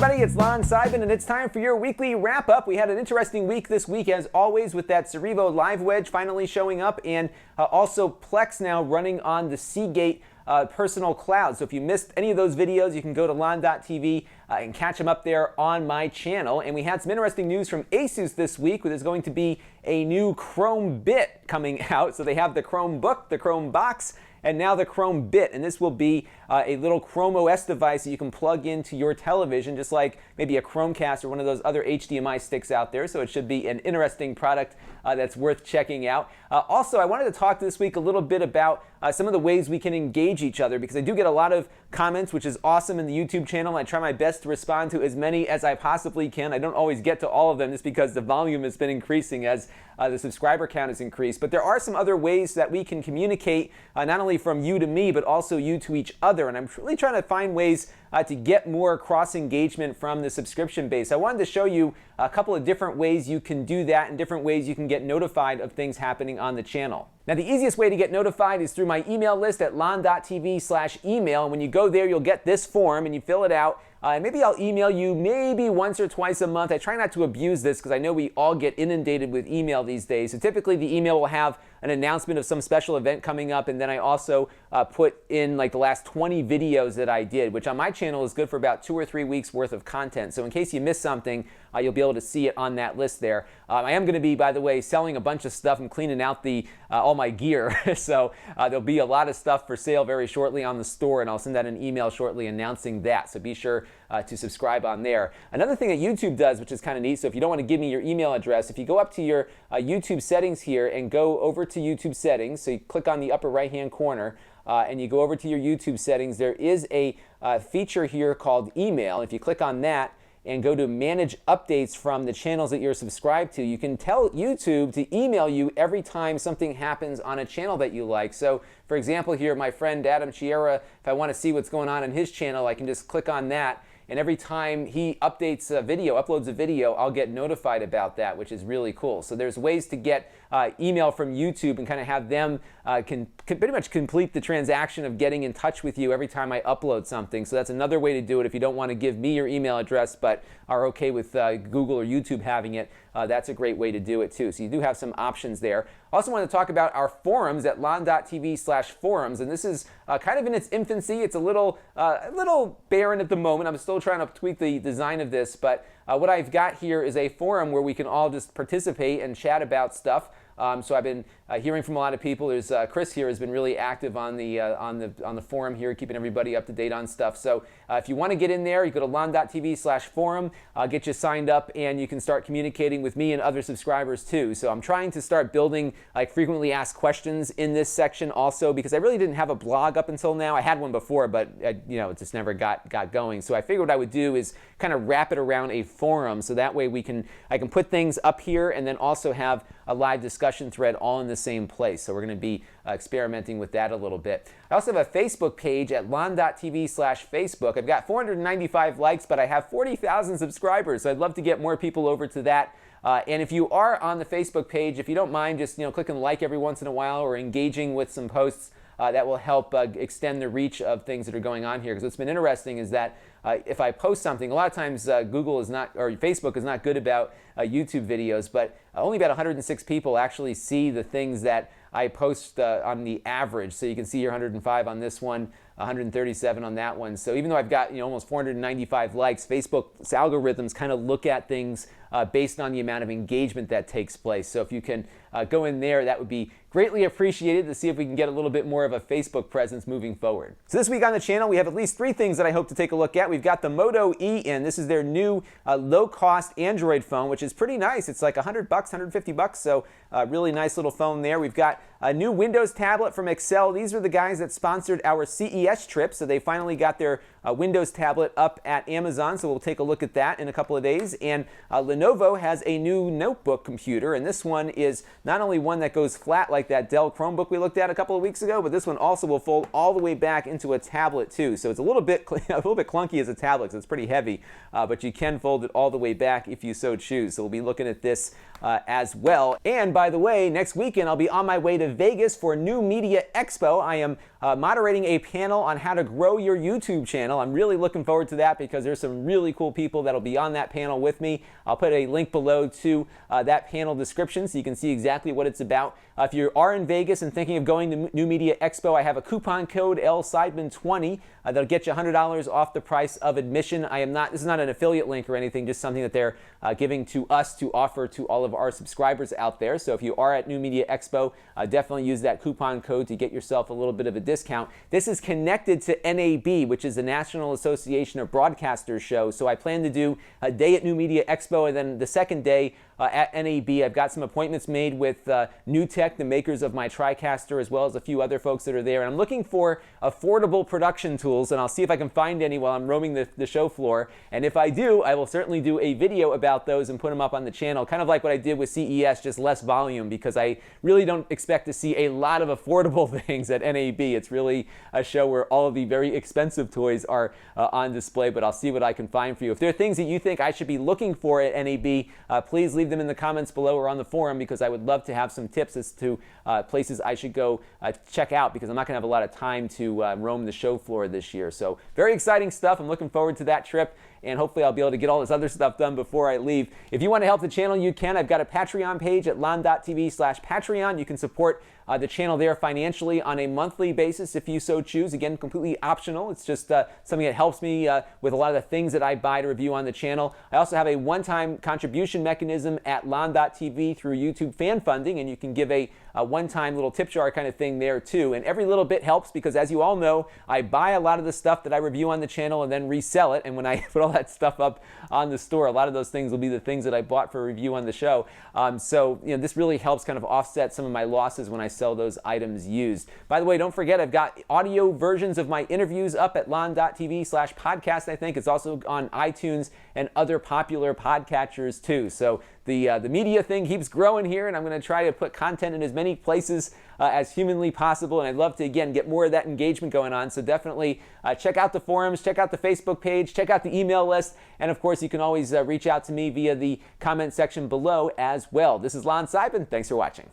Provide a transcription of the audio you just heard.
everybody, it's Lon.TV, and it's time for your weekly wrap-up. We had an interesting week this week, as always, with that Cerevo Live Wedge finally showing up, and also Plex now running on the Seagate personal cloud. So if you missed any of those videos, you can go to Lon.TV and catch them up there on my channel. And we had some interesting news from Asus this week, where there's going to be a new Chrome Bit coming out. So they have the Chromebook, the Chrome Box, and now the Chrome Bit, and this will be a little Chrome OS device that you can plug into your television, just like maybe a Chromecast or one of those other HDMI sticks out there. So it should be an interesting product that's worth checking out. Also, I wanted to talk this week a little bit about some of the ways we can engage each other, because I do get a lot of comments, which is awesome, in the YouTube channel. I try my best to respond to as many as I possibly can. I don't always get to all of them just because the volume has been increasing as the subscriber count has increased. But there are some other ways that we can communicate, not only from you to me, but also you to each other. And I'm really trying to find ways to get more cross-engagement from the subscription base. I wanted to show you a couple of different ways you can do that and different ways you can get notified of things happening on the channel. Now, the easiest way to get notified is through my email list at lon.tv/email. And when you go there, you'll get this form and you fill it out. And maybe I'll email you maybe once or twice a month. I try not to abuse this because I know we all get inundated with email these days. So typically the email will have an announcement of some special event coming up, and then I also put in like the last 20 videos that I did, which on my channel is good for about 2 or 3 weeks worth of content. So in case you miss something, you'll be able to see it on that list there. I am going to be, by the way, selling a bunch of stuff. I'm cleaning out all my gear. So there'll be a lot of stuff for sale very shortly on the store, and I'll send out an email shortly announcing that. So be sure to subscribe on there. Another thing that YouTube does, which is kind of neat, so if you don't want to give me your email address, if you go up to your YouTube settings here and go over to YouTube settings, so you click on the upper right-hand corner, and you go over to your YouTube settings, there is a feature here called email. If you click on that and go to manage updates from the channels that you're subscribed to, you can tell YouTube to email you every time something happens on a channel that you like. So for example here, my friend Adam Chiera, if I want to see what's going on his channel, I can just click on that, and every time he updates a video, uploads a video, I'll get notified about that, which is really cool. So there's ways to get email from YouTube and kind of have them can pretty much complete the transaction of getting in touch with you every time I upload something. So that's another way to do it if you don't want to give me your email address but are okay with Google or YouTube having it. That's a great way to do it too. So you do have some options there. I also want to talk about our forums at lon.tv/forums, and this is kind of in its infancy. It's a little barren at the moment. I'm still trying to tweak the design of this, but what I've got here is a forum where we can all just participate and chat about stuff. So I've been hearing from a lot of people. There's Chris here has been really active on the forum here, keeping everybody up to date on stuff. So if you want to get in there, you go to lon.tv/forum, get you signed up, and you can start communicating with me and other subscribers too. So I'm trying to start building like frequently asked questions in this section also, because I really didn't have a blog up until now. I had one before, but it just never got going. So I figured what I would do is kind of wrap it around a forum, so that way I can put things up here and then also have a live discussion thread all in the same place. So we're going to be experimenting with that a little bit. I also have a Facebook page at lon.tv/Facebook. I've got 495 likes, but I have 40,000 subscribers. So I'd love to get more people over to that. And if you are on the Facebook page, if you don't mind just clicking like every once in a while or engaging with some posts, that will help extend the reach of things that are going on here. Because what's been interesting is that if I post something, a lot of times Google is not, or Facebook is not good about YouTube videos, but only about 106 people actually see the things that I post on the average. So you can see here 105 on this one, 137 on that one. So even though I've got almost 495 likes, Facebook's algorithms kind of look at things based on the amount of engagement that takes place. So if you can go in there, that would be greatly appreciated to see if we can get a little bit more of a Facebook presence moving forward. So this week on the channel, we have at least 3 things that I hope to take a look at. We've got the Moto E in. This is their new low-cost Android phone, which is pretty nice. It's like $100, $150, so really nice little phone there. We've got a new Windows tablet from Excel. These are the guys that sponsored our CES trip, so they finally got their Windows tablet up at Amazon, so we'll take a look at that in a couple of days. And Lenovo has a new notebook computer, and this one is not only one that goes flat like that Dell Chromebook we looked at a couple of weeks ago, but this one also will fold all the way back into a tablet too. So it's a little bit clunky as a tablet, so it's pretty heavy, but you can fold it all the way back if you so choose. So we'll be looking at this as well. And by the way, next weekend I'll be on my way to Vegas for new Media Expo. I am moderating a panel on how to grow your YouTube channel. I'm really looking forward to that because there's some really cool people that'll be on that panel with me. I'll put a link below to that panel description so you can see exactly what it's about. If you are in Vegas and thinking of going to New Media Expo, I have a coupon code LSeidman20 that'll get you $100 off the price of admission. This is not an affiliate link or anything, just something that they're giving to us to offer to all of our subscribers out there. So if you are at New Media Expo, definitely use that coupon code to get yourself a little bit of a discount. This is connected to NAB, which is the National Association of Broadcasters show. So I plan to do a day at New Media Expo and then the second day at NAB. I've got some appointments made with New Tech, the makers of my TriCaster, as well as a few other folks that are there. And I'm looking for affordable production tools, and I'll see if I can find any while I'm roaming the show floor. And if I do, I will certainly do a video about those and put them up on the channel, kind of like what I did with CES, just less volume, because I really don't expect to see a lot of affordable things at NAB. It's really a show where all of the very expensive toys are on display, but I'll see what I can find for you. If there are things that you think I should be looking for at NAB, please leave them in the comments below or on the forum, because I would love to have some tips as to places I should go check out, because I'm not going to have a lot of time to roam the show floor this year. So very exciting stuff. I'm looking forward to that trip, and hopefully I'll be able to get all this other stuff done before I leave. If you want to help the channel, you can. I've got a Patreon page at Lon.TV/Patreon. You can support the channel there financially on a monthly basis if you so choose. Again, completely optional. It's just something that helps me with a lot of the things that I buy to review on the channel. I also have a one-time contribution mechanism at Lon.TV through YouTube fan funding, and you can give a one-time little tip jar kind of thing there too. And every little bit helps, because as you all know, I buy a lot of the stuff that I review on the channel and then resell it. And when I put all that stuff up on the store, a lot of those things will be the things that I bought for review on the show. So this really helps kind of offset some of my losses when I sell those items used. By the way, don't forget, I've got audio versions of my interviews up at Lon.TV/podcast. I think it's also on iTunes and other popular podcatchers too. So the media thing keeps growing here, and I'm going to try to put content in as many places as humanly possible. And I'd love to, again, get more of that engagement going on. So definitely check out the forums, check out the Facebook page, check out the email list, and of course you can always reach out to me via the comment section below as well. This is Lon Seidman. Thanks for watching.